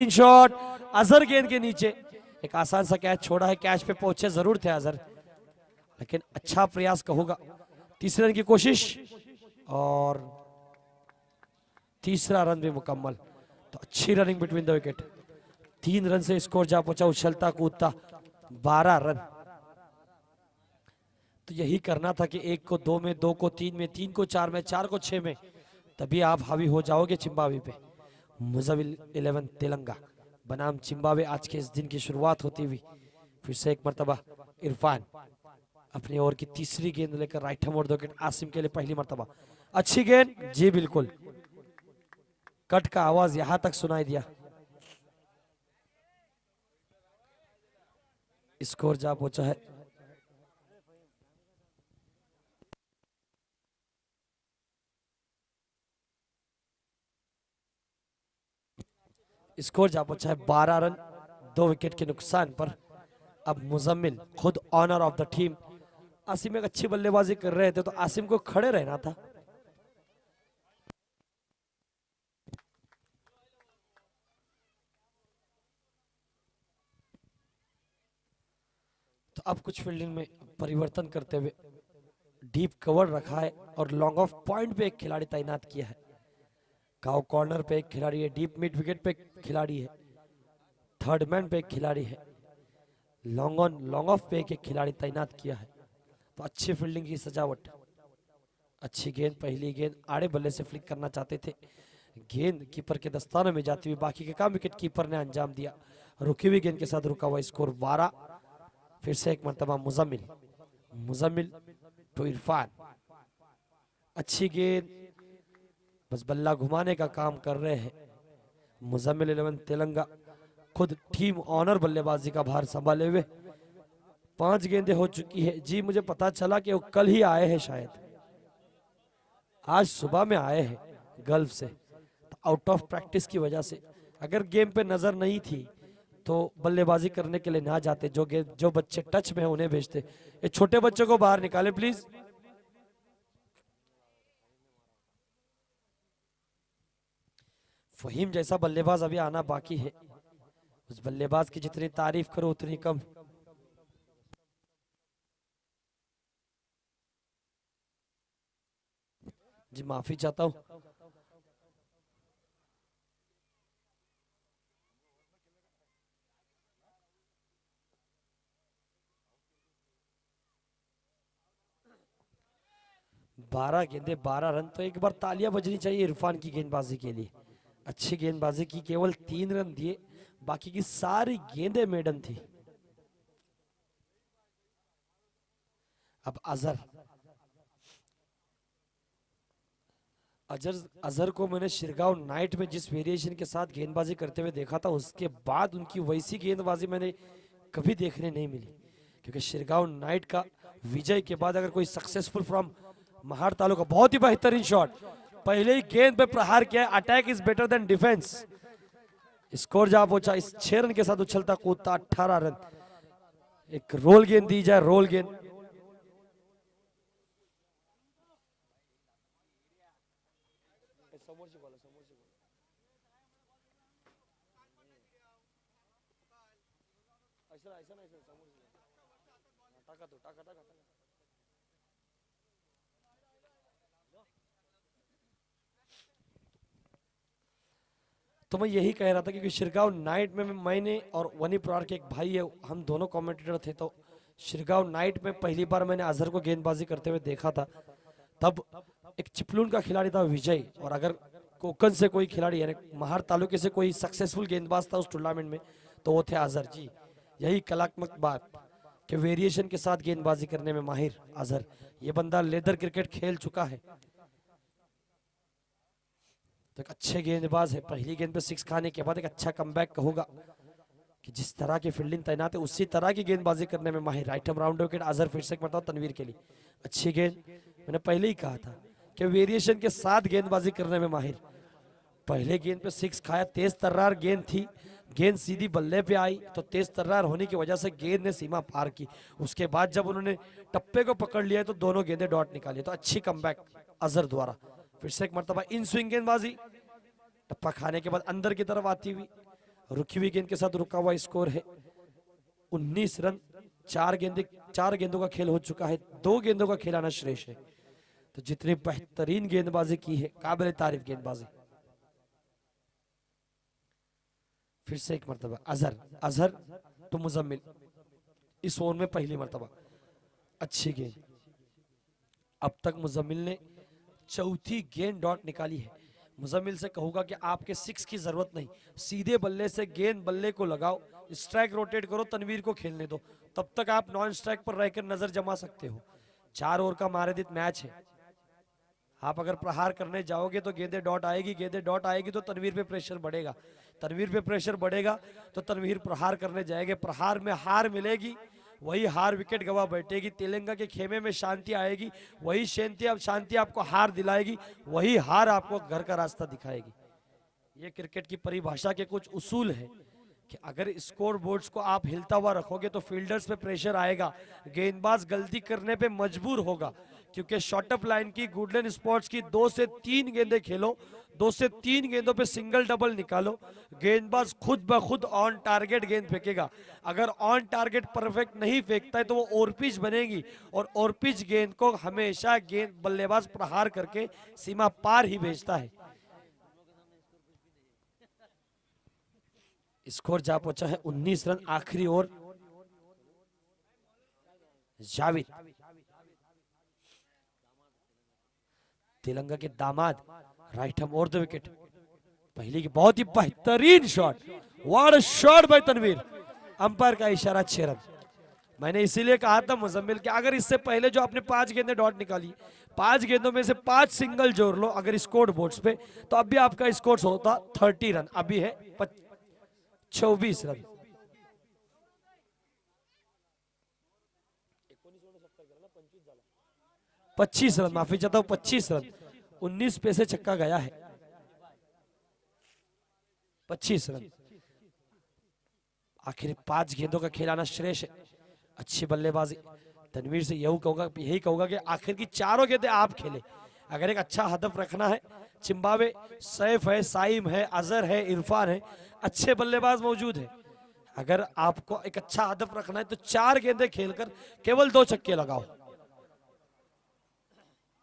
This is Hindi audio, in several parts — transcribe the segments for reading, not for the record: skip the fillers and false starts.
शॉट अजहर गेंद के नीचे, एक आसान सा कैच छोड़ा है, कैच पे पहुंचे जरूर थे अजहर, लेकिन अच्छा प्रयास कहूंगा। तीसरे रन की कोशिश और तीसरा रन भी मुकम्मल। तो अच्छी running between the wicket, 3 run से स्कोर जा पहुंचा उछलता कूदता 12 रन। तो यही करना था कि 1 को 2 में, 2 को 3 में, 3 को 4 में, 4 को 6 में, तभी आप हावी हो जाओगे चिंबावे पे। मुजाविल 11 तेलंगा बनाम चिंबावे आज के इस दिन की शुरुआत होती हुई फिर से एक मरतबा इरफान अपनी ओवर की तीसरी गेंद लेकर राइट हैम और 2 विकेट। आसिम के लिए पहली मरतबा अच्छी गेंद, जी बिल्कुल, कट का आवाज यहां तक सुनाई दिया। स्कोर जा पहुंचा है स्कोर जा पहुंचा है 12 रन 2 विकेट के नुकसान पर। अब मुजम्मिल खुद owner of the team. Asim एक अच्छी बल्लेबाजी कर रहे थे तो आसिम को खड़े रहना था। तो अब कुछ फील्डिंग में परिवर्तन करते हुए डीप कवर रखा है और लॉन्ग ऑफ पॉइंट पे एक खिलाड़ी तैनात किया है। काउ कॉर्नर पे एक खिलाड़ी है, डीप मिड विकेट पे एक खिलाड़ी है, थर्ड मैन पे एक खिलाड़ी है, लॉन्ग ऑन लॉन्ग ऑफ पे एक खिलाड़ी तैनात किया है। तो अच्छी फील्डिंग की सजावट, अच्छी गेंद, पहली गेंद आड़े बल्ले से फ्लिक करना चाहते थे, गेंद कीपर के दस्तानों में जाती हुई बाकी के काम विकेट कीपर ने अंजाम दिया। रुकी हुई गेंद के साथ रुका हुआ स्कोर 12। फिर से एक मरतबा मुजम्मिल, मुजम्मिल टू इरफान, अच्छी गेंद, बस बल्ला घुमाने का काम कर रहे हैं मुजम्मिल 11 तेलंगा, खुद टीम ऑनर बल्लेबाजी का भार संभाले हुए। 5 गेंदें हो चुकी है। जी मुझे पता चला कि वो कल ही आए हैं, शायद आज सुबह में आए हैं गल्फ से, तो आउट ऑफ प्रैक्टिस की वजह से अगर गेम पे नजर नहीं थी तो बल्लेबाजी करने के लिए ना जाते। जो बच्चे टच में है उन्हें भेजते। ये छोटे बच्चों को बाहर निकाले प्लीज। फहीम जैसा बल्लेबाज अभी आना बाकी है। उस बल्लेबाज की जितनी तारीफ करो उतनी कम। जी माफी चाहता हूं। 12 गेंदे 12 रन। तो एक बार तालियां बजनी चाहिए इरफान की गेंदबाजी के लिए। अच्छी गेंदबाजी की, केवल 3 रन दिए, बाकी की सारी गेंदें मेडन थी। अब अजहर, अजहर को मैंने शिरगांव नाइट में जिस वेरिएशन के साथ गेंदबाजी करते हुए देखा था, उसके बाद उनकी वैसी गेंदबाजी मैंने कभी देखने नहीं मिली। क्योंकि शिरगांव नाइट का विजय के बाद अगर कोई सक्सेसफुल फ्रॉम महार तालुका, बहुत ही बेहतरीन शॉट, पहले ही गेंद पे प्रहार किया। Attack is better than defence. Score जा पहुंचा इस 6 रन के साथ उछलता कूदता 18 रन। एक रोल गेंद दी जाए, रोल गेंद, तो मैं यही कह रहा था क्योंकि शिरगांव नाइट में मैंने और वनी प्रहार के एक भाई है, हम दोनों कमेंटेटर थे। तो शिरगांव नाइट में पहली बार मैंने अजहर को गेंदबाजी करते हुए देखा था, तब एक चिपलून का खिलाड़ी था विजय, और अगर कोकन से कोई खिलाड़ी यानी महार तालुके से कोई सक्सेसफुल गेंदबाज था उस टूर्नामेंट में तो वो थे अजहर जी। यही कलात्मक बात कि वेरिएशन के साथ गेंदबाजी करने में माहिर अजहर। ये बंदा लेदर क्रिकेट खेल चुका है, तो एक अच्छे गेंदबाज है। पहली गेंद पे 6 खाने के बाद एक अच्छा कमबैक कहूंगा कि जिस तरह की फील्डिंग तैनात है उसी तरह की गेंदबाजी करने में माहिर। राइट हैम राउंड विकेट अजहर। फिर से बताओ तनवीर के लिए अच्छी गेंद, मैंने पहले ही कहा था कि वेरिएशन के साथ गेंदबाजी करने में माहिर। पहले गेंद पे 6 खाया, तेज तर्रार गेंद थी, गेंद सीधी बल्ले पे आई तो तेज तर्रार होने की वजह से गेंद ने सीमा पार की। उसके बाद जब उन्होंने टप्पे को पकड़ लिया तो दोनों गेंदें डॉट निकाली। तो अच्छी कमबैक अजहर द्वारा। फिर से एक मरतबा इन स्विंग गेंदबाजी, टप्पा खाने के बाद अंदर की तरफ आती हुई रुकी हुई गेंद के साथ रुका हुआ स्कोर है 19 रन। 4 गेंदों का खेल हो चुका है, 2 गेंदों का खेल आना शेष है। तो जितनी बेहतरीन गेंदबाजी की है, काबिल तारीफ गेंदबाजी। फिर से एक मर्तबा अजहर तो मुजम्मिल, इस ओवर में पहली मर्तबा अच्छी गेंद। अब तक मुजम्मिल ने चौथी गेंद डॉट निकाली है। मुजम्मिल से कहूंगा कि आपके 6 की जरूरत नहीं, सीधे बल्ले से गेंद बल्ले को लगाओ, स्ट्राइक रोटेट करो, तनवीर को खेलने दो, तब तक आप नॉन स्ट्राइक पर रहकर नजर जमा सकते हो। 4 ओवर का मारेदित मैच है। आप अगर प्रहार करने जाओगे तो गेंदे डॉट आएगी, गेंदे डॉट आएगी तो तनवीर पे प्रेशर बढ़ेगा, तनवीर पे प्रेशर बढ़ेगा तो तनवीर प्रहार करने जाएंगे, प्रहार में हार मिलेगी, वही हार विकेट गवा बैठेगी। तेलंगा के खेमे में शांति आएगी, वही शांति आपको हार दिलाएगी, वही हार आपको घर का रास्ता दिखाएगी। ये क्रिकेट की परिभाषा के कुछ उसूल है कि अगर स्कोर बोर्ड्स को आप हिलता हुआ रखोगे तो फील्डर्स पे प्रेशर आएगा, गेंदबाज गलती करने पे मजबूर होगा, क्योंकि शॉर्टअप लाइन की गुडलैंड स्पोर्ट्स की 2 से 3 गेंदें खेलो, 2 से 3 गेंदों पे सिंगल डबल निकालो, गेंदबाज खुद ब खुद ऑन टारगेट गेंद फेंकेगा। अगर ऑन टारगेट परफेक्ट नहीं फेंकता है तो वो ओवरपिच बनेगी, और ओवरपिच गेंद को हमेशा गेंद बल्लेबाज प्रहार करके सीमा पार ही भेजता है। स्कोर जा पहुंचा है 19 रन। आखिरी ओवर जावेद, तेलंगा के दामाद, right hand over the wicket. पहली की बहुत ही बेहतरीन shot, what a shot by Tanveer. Umpire का इशारा 6 रन। मैंने इसीलिए कहा था मुजम्मिल कि अगर इससे पहले जो आपने 5 गेंदें डॉट निकाली, 5 गेंदों में से 5 सिंगल जोड़ लो अगर स्कोर बोर्ड्स पे, तो अभी आपका स्कोर होता 30 रन, अभी है 24 रन। पच्चीस रन, माफी चाहता हूं, 25 रन। 19 पे से छक्का गया है, 25 रन। आखिर 5 गेंदों का खेल आना श्रेष्ठ है। अच्छी बल्लेबाजी तनवीर से यही कहूंगा कि आखिर की 4 गेंदें आप खेले। अगर एक अच्छा हदफ रखना है, चिंबावे, सैफ है, साइम है, अजहर है, इरफान है, अच्छे बल्लेबाज मौजूद है। अगर आपको एक अच्छा हदफ रखना है तो 4 गेंदें खेलकर केवल 2 छक्के लगाओ।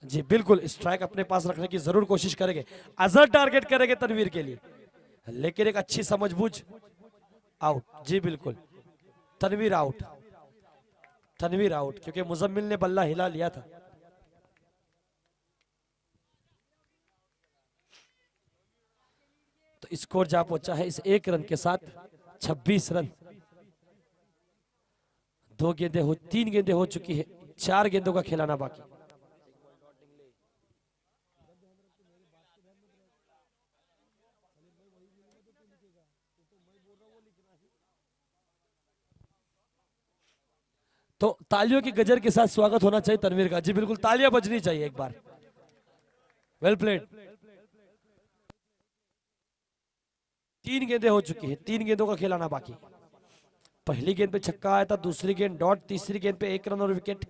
जी बिल्कुल, स्ट्राइक अपने पास रखने की जरूर कोशिश करेंगे। अजहर टारगेट करेंगे तनवीर के लिए, लेकिन एक अच्छी समझबूझ आउट। जी बिल्कुल, तनवीर आउट, तनवीर आउट, क्योंकि मुजम्मिल ने बल्ला हिला लिया था। तो स्कोर जा पहुंचा है इस 1 रन के साथ 26 रन। 3 गेंदें हो चुकी है, 4 गेंदों का खिलाना बाकी। तो तालियों की गजर के साथ स्वागत होना चाहिए तनवीर का। जी बिल्कुल, तालियां बजनी चाहिए एक बार। Well played. 3 गेंदें हो चुकी है, 3 गेंदों का खिलाना बाकी। पहली गेंद पे छक्का आया था, दूसरी गेंद डॉट, तीसरी गेंद पे 1 रन और विकेट।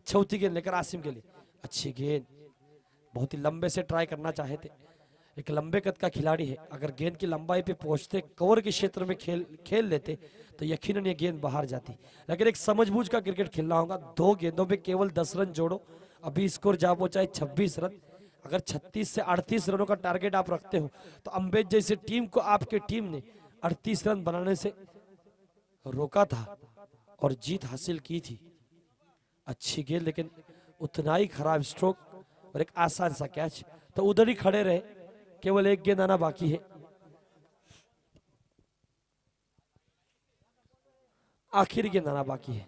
चौथी गेंद लेकर आसिम के लिए अच्छी गेंद, बहुत ही लंबे से ट्राई करना चाहे थे। एक लंबे कद का खिलाड़ी है, अगर गेंद की लंबाई पे पहुंचते, कवर के क्षेत्र में खेल लेते तो यकीनन ये गेंद बाहर जाती। लेकिन एक समझबूझ का क्रिकेट खेलना होगा। 2 गेंदों पे केवल 10 रन जोड़ो। अभी स्कोर जा पहुंचा है 26 रन। अगर 36 से 38 रनों का टारगेट आप रखते हो तो अम्बेद जैसे टीम को आपके टीम ने 38 रन बनाने से रोका था और जीत हासिल की थी। अच्छी गेंद, लेकिन उतना ही खराब स्ट्रोक और एक आसान सा कैच। तो उधर ही खड़े रहे, केवल 1 गेंद आना बाकी है। आखिरी गेंद आना बाकी है।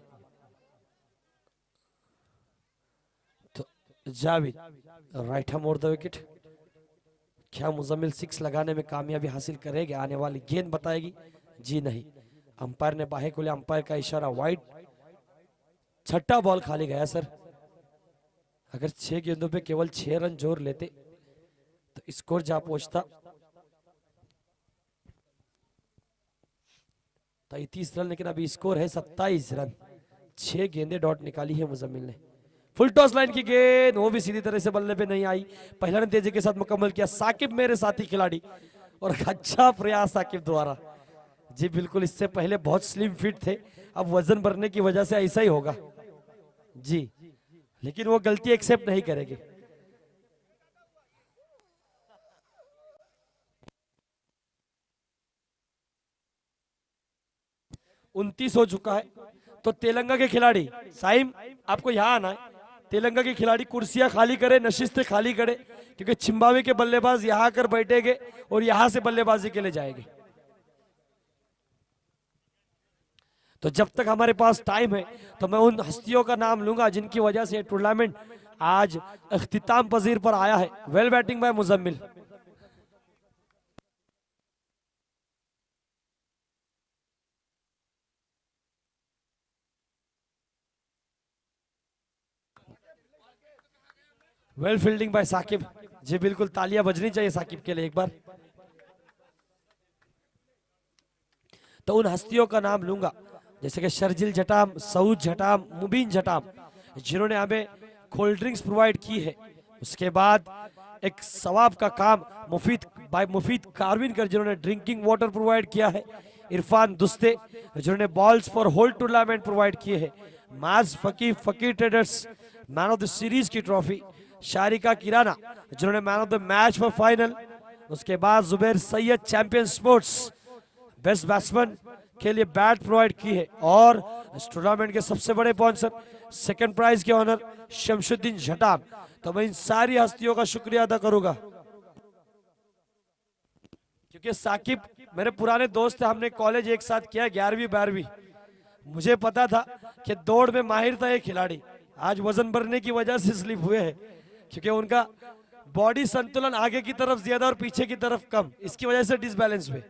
तो Javed, right hand over the wicket. क्या मुजम्मिल 6 लगाने में कामयाबी हासिल करेंगे? आने वाली गेंद बताएगी। जी नहीं, अंपायर ने बाहें खोले, अंपायर का इशारा वाइड। छठा बॉल खाली गया सर। अगर 6 गेंदों पे केवल 6 रन जोड़ लेते तो स्कोर जा पहुंचता 33 रन, लेकिन अभी स्कोर है 27 रन। 6 गेंदें डॉट निकाली है मुजम्मिल ने। फुल टॉस लाइन की गेंद, वो भी सीधी तरह से बल्ले पे नहीं आई। पहला रन तेजी के साथ मुकम्मल किया साकिब, मेरे साथी खिलाड़ी, और अच्छा प्रयास साकिब द्वारा। जी बिल्कुल, इससे पहले बहुत स्लिम फिट थे, अब वजन बढ़ने की वजह से ऐसा ही होगा जी, लेकिन वो गलती एक्सेप्ट नहीं करेंगे। 29 हो चुका है, तो तेलंगा के खिलाड़ी साइम आपको यहाँ आना है। तेलंगा के खिलाड़ी कुर्सियां खाली करे, नशिस्तें खाली करे, क्योंकि छिम्बावे के बल्लेबाज यहाँ आकर बैठेंगे और यहाँ से बल्लेबाजी के लिए जाएंगे। तो जब तक हमारे पास टाइम है तो मैं उन हस्तियों का नाम लूंगा जिनकी वजह से टूर्नामेंट आज अख्तिताम पजीर पर आया है। Well batting by Muzammil. Well fielding by Saqib. जी बिल्कुल, तालियां बजनी चाहिए साकिब के लिए एक बार। तो उन हस्तियों का नाम लूंगा जैसे कि शर्जिल जटाम, सऊद जटाम, मुबीन जटाम, जिन्होंने हमें कोल्ड ड्रिंक्स प्रोवाइड की है। उसके बाद एक सवाब का काम मुफीद कारविनकर, जिन्होंने ड्रिंकिंग वाटर प्रोवाइड किया है। इरफान दुस्ते, जिन्होंने balls for whole tournament provide किए हैं। Maaz Fakir traders, man of the series की ट्रॉफी। शारिका किराना, जिन्होंने man of the match for final. उसके बाद Zubair Syed, champion sports best batsman के लिए बैट प्रोवाइड की है। और इस टूर्नामेंट के सबसे बड़े स्पॉन्सर, सेकंड प्राइज के ऑनर शमशुद्दीन झटाम। तो मैं इन सारी हस्तियों का शुक्रिया अदा करूंगा, क्योंकि साकिब मेरे पुराने दोस्त थे, हमने कॉलेज एक साथ किया 11वीं 12वीं। मुझे पता था कि दौड़ में माहिर था ये खिलाड़ी, आज वजन बढ़ने की वजह से स्लिप हुए हैं, क्योंकि उनका बॉडी संतुलन आगे की तरफ ज्यादा और पीछे की तरफ कम, इसकी वजह से डिसबैलेंस हुए।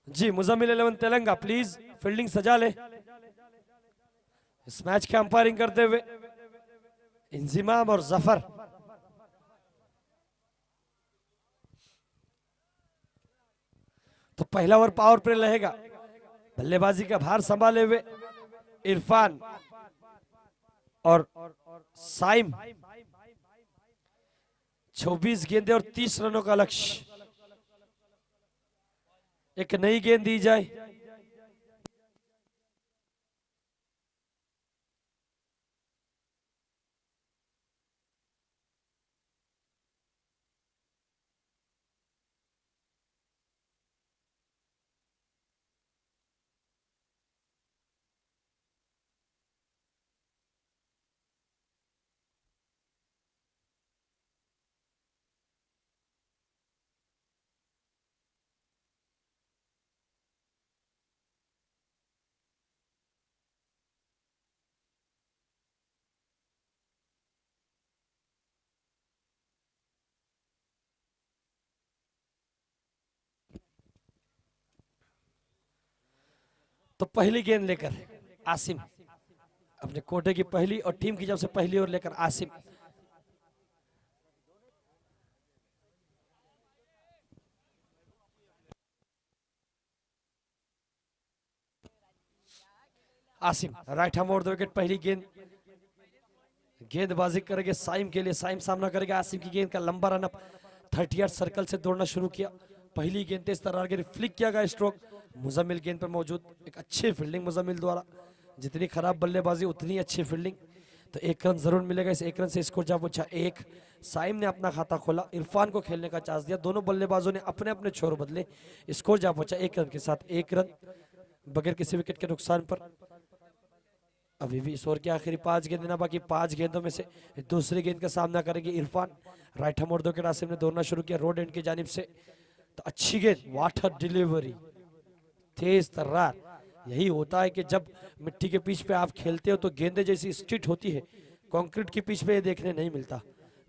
जी मुजम्मिल 11 तेलंगा प्लीज फील्डिंग सजा ले। इस मैच के अंपायरिंग करते हुए इंजिमाम और जफर। तो पहला ओवर पावर प्ले रहेगा। बल्लेबाजी का भार संभाले हुए इरफान और साइम। 26 गेंदें और 30 रनों का लक्ष्य। एक नई गेंद दी जाए। तो पहली गेंद लेकर आसिम, अपने कोटे की पहली और टीम की जब से पहली ओवर लेकर Asim. Asim right hand over the wicket. पहली गेंद गेंदबाजी करेंगे साइम के लिए। साइम सामना करेगा आसिम की गेंद का। लंबा रन अप 38 सर्कल से दौड़ना शुरू किया। पहली गेंद तेज तर्रार के फ्लिक किया गया स्ट्रोक। मुजम्मिल गेंद पर मौजूद। एक अच्छी फील्डिंग मुजम्मिल द्वारा, जितनी खराब बल्लेबाजी उतनी अच्छी फील्डिंग। तो एक रन जरूर मिलेगा। इस एक रन से स्कोर जा पहुंचा एक। साइम ने अपना खाता खोला, इरफान को खेलने का चांस दिया। दोनों बल्लेबाजों ने अपने अपने छोर बदले। स्कोर जा पहुंचा एक रन के साथ। एक रन बगैर किसी विकेट के नुकसान पर। अभी भी इस ओवर की आखिरी 5 गेंद ना बाकी। 5 गेंदों में से दूसरी गेंद का सामना करेंगे इरफान। राइट हैंड दो के आसिम ने दौड़ना शुरू किया रोड एंड की जानिब से। तो अच्छी गेंद, वाटर डिलीवरी, तेज तर्रार। यही होता है कि जब मिट्टी के पिच पे आप खेलते हो तो गेंदें जैसी स्ट्रिट होती है, कंक्रीट की पिच पे ये देखने नहीं मिलता।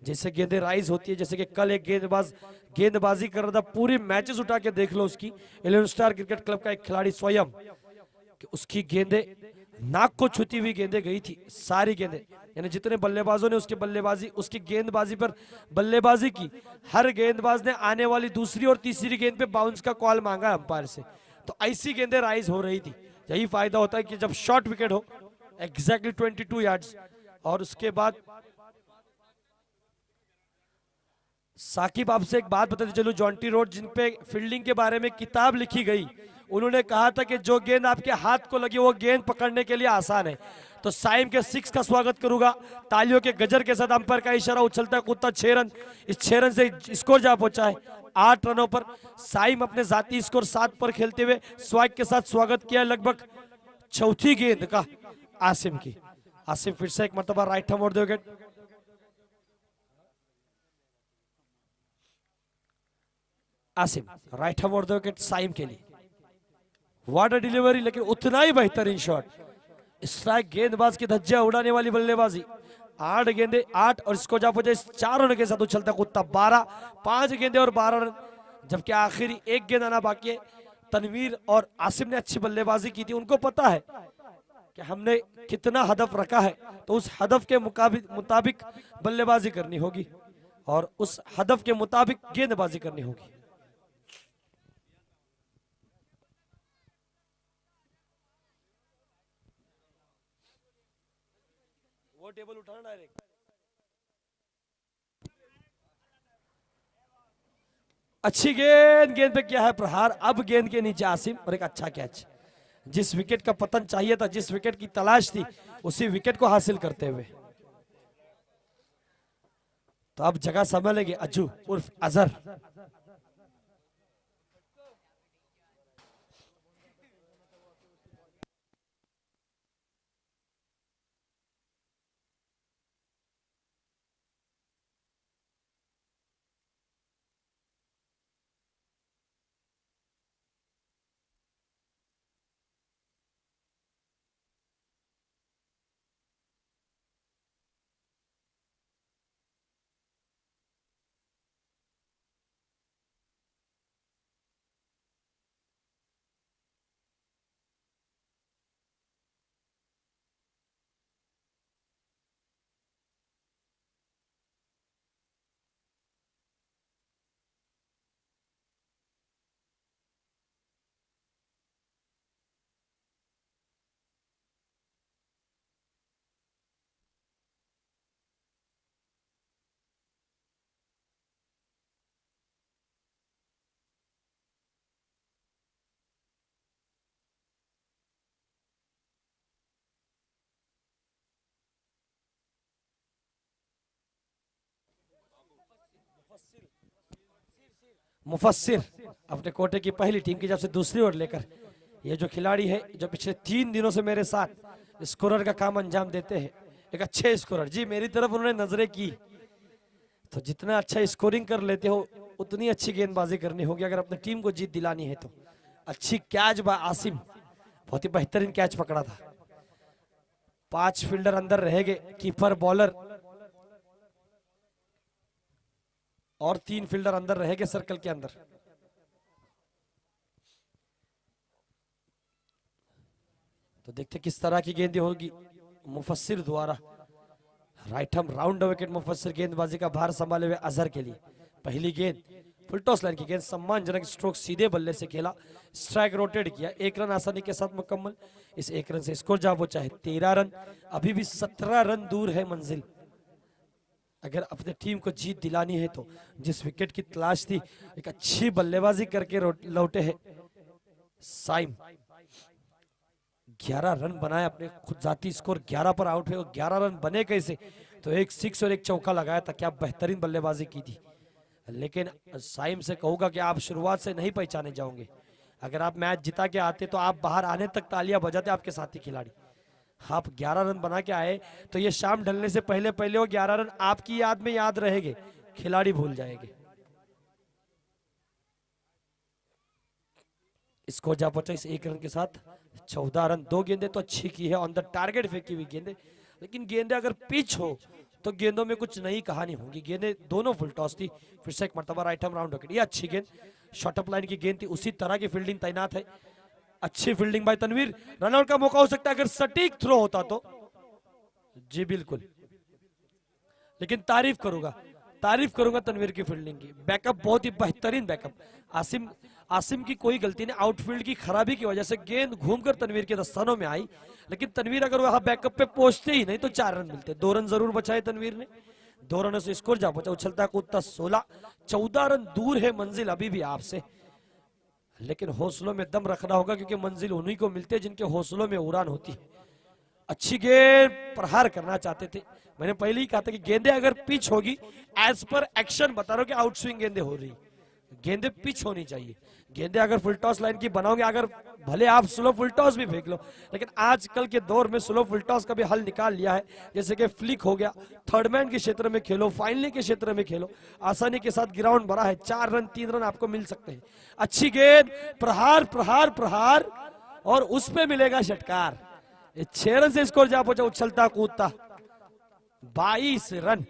जैसे गेंदें राइज होती है, जैसे कि कल एक गेंदबाज गेंदबाजी कर रहा था, पूरी मैचेस उठा के देख लो उसकी, 11 स्टार क्रिकेट क्लब का एक खिलाड़ी स्वयं, कि उसकी गेंदें नाक को छूती हुई गेंदें गई थी, सारी गेंदें, यानी जितने बल्लेबाजों ने उसकी बल्लेबाजी, उसकी गेंदबाजी पर बल्लेबाजी की, हर गेंदबाज ने आने वाली दूसरी और तीसरी गेंद पे बाउंस का कॉल मांगा अंपायर से। तो ऐसी गेंदें राइज हो रही थी। यही फायदा होता है कि जब शॉर्ट विकेट हो, एग्जैक्टली 22 यार्ड्स, और उसके बाद साकिब आपसे एक बात बताते चलूं, जॉन्टी रोड जिन पे फील्डिंग के बारे में किताब लिखी गई, उन्होंने कहा था कि जो गेंद आपके हाथ को लगी वो गेंद पकड़ने के लिए आसान है। तो साइम के 6 का स्वागत करूंगा तालियों के गजर के साथ। अंपायर का इशारा, उछलता कूदता 6 रन, इस 6 रन से स्कोर जा पहुंचा है 8 रनों पर। साइम अपने जाती स्कोर 7 पर खेलते हुए स्वैग के साथ स्वागत किया लगभग चौथी गेंद का आसिम की। आसिम फिर से एक मरतबा right hand wicket, Asim right hand wicket Saim के लिए। वाटर डिलीवरी, लेकिन उतना ही बेहतरीन शॉट, स्ट्राइक गेंदबाज की धज्जियां उड़ाने वाली बल्लेबाजी। 8 गेंदे 8 और इसको जा पहुंचे 4 रन के साथ उछलता कूदता 12, 5 गेंदे और 12 रन, जबकि आखिरी एक गेंद आना बाकी है। तनवीर और आसिम ने अच्छी बल्लेबाजी की थी, उनको पता है कि हमने कितना हदफ रखा है, तो उस हदफ के मुताबिक बल्लेबाजी करनी होगी और उस हदफ के मुताबिक गेंदबाजी करनी होगी। वो टेबल उठाना डायरेक्ट। अच्छी गेंद, गेंद पे क्या है प्रहार, अब गेंद के नीचे आसिम और एक अच्छा कैच। जिस विकेट का पतन चाहिए था, जिस विकेट की तलाश थी, उसी विकेट को हासिल करते हुए। तो अब जगह संभालेंगे अज्जू उर्फ अजहर। मुफस्सिर अपने कोटे की पहली टीम की जब से दूसरी ओर लेकर, ये जो खिलाड़ी है जो पिछले 3 दिनों से मेरे साथ स्कोरर का काम अंजाम देते हैं, एक अच्छे स्कोरर जी, मेरी तरफ उन्होंने नजरें की। तो जितना अच्छा स्कोरिंग कर लेते हो उतनी अच्छी गेंदबाजी करनी होगी अगर अपनी टीम को जीत दिलानी है। तो अच्छी कैच बा आसिम, बहुत ही बेहतरीन कैच पकड़ा था। 5 फील्डर अंदर रहेंगे, कीपर बॉलर और 3 फील्डर अंदर रहेंगे सर्कल के अंदर। तो देखते किस तरह की गेंदें होगी मुफस्सिर द्वारा। राइट हम राउंड विकेट, मुफस्सिर गेंदबाजी का भार संभाले हुए अजहर के लिए। पहली गेंद फुल टॉस लाइन की गेंद, सम्मानजनक स्ट्रोक सीधे बल्ले से खेला, स्ट्राइक रोटेट किया, 1 रन आसानी के साथ मुकम्मल। इस 1 रन से स्कोर जा वो चाहे 13 रन, अभी भी 17 रन दूर है मंजिल। अगर अपने टीम को जीत दिलानी है तो जिस विकेट की तलाश थी, एक अच्छी बल्लेबाजी करके लौटे हैं साइम। 11 रन बनाए, अपने खुद जाती स्कोर 11 पर आउट हुए। 11 रन बने कैसे, तो एक 6 और एक चौका लगाया था। क्या बेहतरीन बल्लेबाजी की थी। लेकिन साइम से कहूंगा कि आप शुरुआत से नहीं पहचाने जाओगे। अगर आप मैच जिता के आते तो आप बाहर आने तक तालियां बजाते आपके साथी खिलाड़ी। आप 11 रन बना के आए तो ये शाम ढलने से पहले पहले वो 11 रन आपकी याद में याद रहेंगे, खिलाड़ी भूल जाएंगे। इसको जा पहुंचा इस 1 रन के साथ 14 रन। 2 गेंदें तो अच्छी की है, ऑन द टारगेट फेंकी हुई गेंदें, लेकिन गेंदें अगर पिच हो तो गेंदों में कुछ नई कहानी होगी। गेंदें दोनों फुल टॉस थी। फिर से एक मरतबा राइट आर्म राउंड विकेट, ये अच्छी गेंद शॉर्ट अप लाइन की गेंद थी, उसी तरह की फील्डिंग तैनात है। अच्छी फील्डिंग बाय तनवीर, रनआउट का मौका हो सकता है अगर सटीक थ्रो होता तो। जी बिल्कुल, लेकिन तारीफ करूंगा तनवीर की फील्डिंग की। बैकअप बहुत ही बेहतरीन बैकअप। आसिम की कोई गलती नहीं, आउटफील्ड की खराबी की वजह से गेंद घूमकर तनवीर के दस्तानों में आई, लेकिन तनवीर अगर वहां बैकअप पे पहुंचते ही नहीं तो 4 रन मिलते। 2 रन जरूर बचाए तनवीर ने, 2 रनों से स्कोर जा पहुंचा। उछलता कूदता 16, 14 रन दूर है मंजिल अभी भी आपसे, लेकिन हौसलों में दम रखना होगा क्योंकि मंजिल उन्हीं को मिलते हैं जिनके हौसलों में उड़ान होती है। अच्छी गेंद, प्रहार करना चाहते थे। मैंने पहले ही कहा था कि गेंदें अगर पिच होगी, एज पर एक्शन बता रहा हूं कि आउटस्विंग गेंदें हो रही, गेंदें पिच होनी चाहिए। गेंदें अगर फुल टॉस लाइन की बनाओगे, अगर भले आप स्लो फुल टॉस भी फेंक लो, लेकिन आजकल के दौर में स्लो फुल टॉस का भी हल निकाल लिया है। जैसे कि फ्लिक हो गया, थर्ड मैन के क्षेत्र में खेलो, फाइनली के क्षेत्र में खेलो, आसानी के साथ ग्राउंड भरा है, 4 रन 3 रन आपको मिल सकते हैं। अच्छी गेंद, प्रहार प्रहार प्रहार, और उस पे मिलेगा षटकार। 6 रन से स्कोर जा पहुंचा उछलता कूदता। 22 रन,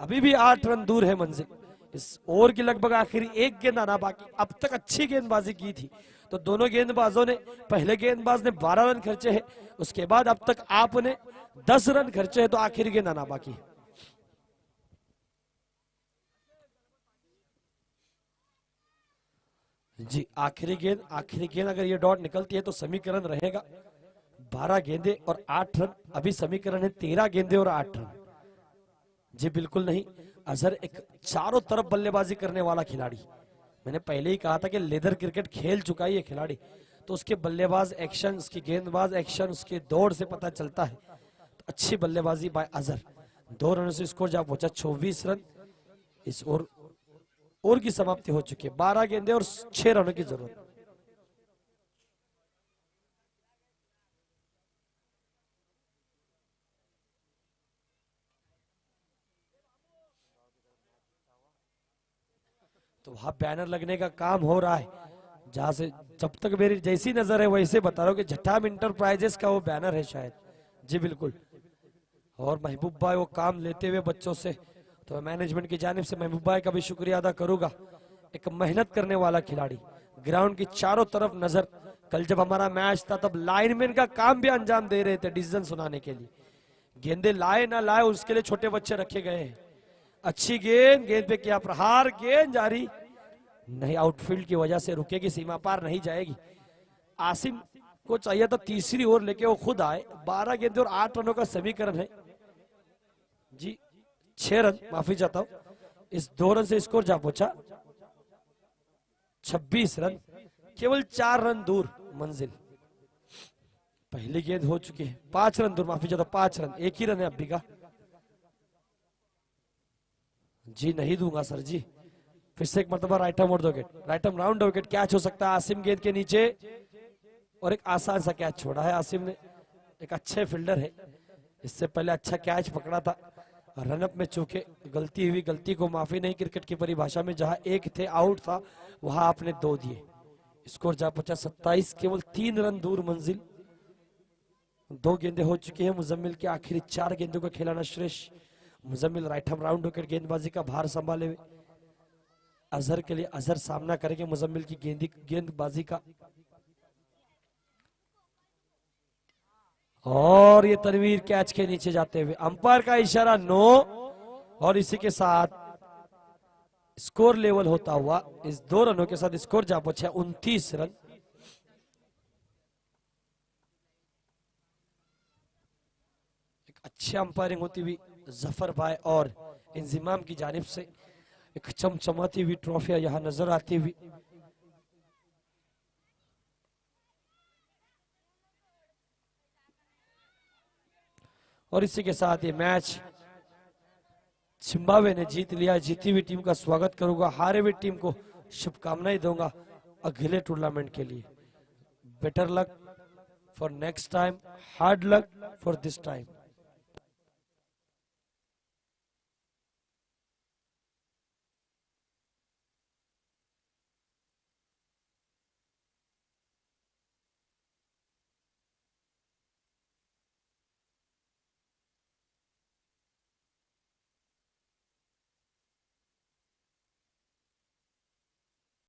अभी भी 8 रन दूर है मंजिल। इस ओवर की लगभग आखिरी एक गेंद आना बाकी। अब तक अच्छी गेंदबाजी की थी, तो दोनों गेंदबाजों ने, पहले गेंदबाज ने 12 रन खर्चे हैं, उसके बाद अब तक आपने 10 रन खर्चे हैं, तो आखिरी गेंद आना बाकी। जी आखिरी गेंद अगर ये डॉट निकलती है तो समीकरण रहेगा 12 गेंदे और 8 रन। अभी समीकरण है 13 गेंदे और 8 रन। जी बिल्कुल नहीं, अजहर एक चारों तरफ बल्लेबाजी करने वाला खिलाड़ी। मैंने पहले ही कहा था कि लेदर क्रिकेट खेल चुका है ये खिलाड़ी, तो उसके बल्लेबाज एक्शन, उसकी गेंदबाज एक्शन, उसके दौड़ से पता चलता है। तो अच्छी बल्लेबाजी बाय अजहर। 2 रनों से स्कोर जा पहुंचा 24 रन। इस ओवर की समाप्ति हो चुकी है। 12 गेंदे और 6 रनों की जरूरत। तो वहां बैनर लगने का काम हो रहा है, जहां से जब तक मेरी जैसी नजर है वैसे बता रहा हूँ कि झटाम इंटरप्राइजेस का वो बैनर है शायद। जी बिल्कुल, और महबूब भाई वो काम लेते हुए बच्चों से, तो मैनेजमेंट की जानिब से महबूब भाई का भी शुक्रिया अदा करूंगा। एक मेहनत करने वाला खिलाड़ी, ग्राउंड की चारों तरफ नजर। कल जब हमारा मैच था तब लाइनमैन का काम भी अंजाम दे रहे थे डिसीजन सुनाने के लिए। गेंदे लाए ना लाए उसके लिए छोटे बच्चे रखे गए हैं। अच्छी गेंद, गेंद पे किया प्रहार, गेंद जारी नहीं, आउटफील्ड की वजह से रुकेगी, सीमा पार नहीं जाएगी। आसिम को चाहिए था तीसरी ओवर लेके वो खुद आए। 12 गेंदे और 8 रनों का समीकरण है। जी 6 रन, माफी चाहता हूं। इस 2 रन से स्कोर जा पहुंचा 26 रन, केवल 4 रन दूर मंजिल। पहली गेंद हो चुकी है, 5 रन दूर, माफी चाहता हूं, 5 रन, एक ही रन है अभी का। जी नहीं दूंगा सर जी। फिर से एक मरतबा right arm wicket, right arm round wicket, catch हो सकता है आसिम गेंद के नीचे, और एक आसान सा कैच छोड़ा है आसिम ने। एक अच्छे फील्डर है, इससे पहले अच्छा कैच पकड़ा था। रनअप में चूके गलती हुई, गलती को माफी नहीं क्रिकेट की परिभाषा में। जहां एक थे आउट था, वहां आपने 2 दिए। स्कोर जा पहुंचा 27, केवल 3 रन दूर मंजिल। 2 गेंदे हो चुकी है मुजम्मिल के, आखिरी 4 गेंदों का खिलाना श्रेष्ठ। Muzammil right arm round wicket गेंदबाजी का भार संभाले हुए। अजहर के लिए, अजहर सामना करेंगे मुजम्मिल की गेंदबाजी का। और ये तनवीर कैच के नीचे जाते हुए, अंपायर का इशारा नो, और इसी के साथ स्कोर लेवल होता हुआ इस 2 रनों के साथ स्कोर जा पहुंचा 29 रन। एक अच्छी अंपायरिंग होती हुई जफर भाई और इंजिमाम की जानिब से एक चमचमाती हुई ट्रॉफियां यहां नजर आती हुई। और इसी के साथ ये मैच जिम्बाब्वे ने जीत लिया। जीती हुई टीम का स्वागत करूंगा, हारे हुई टीम को शुभकामनाएं दूंगा अगले टूर्नामेंट के लिए। Better luck for next time, hard luck for this time.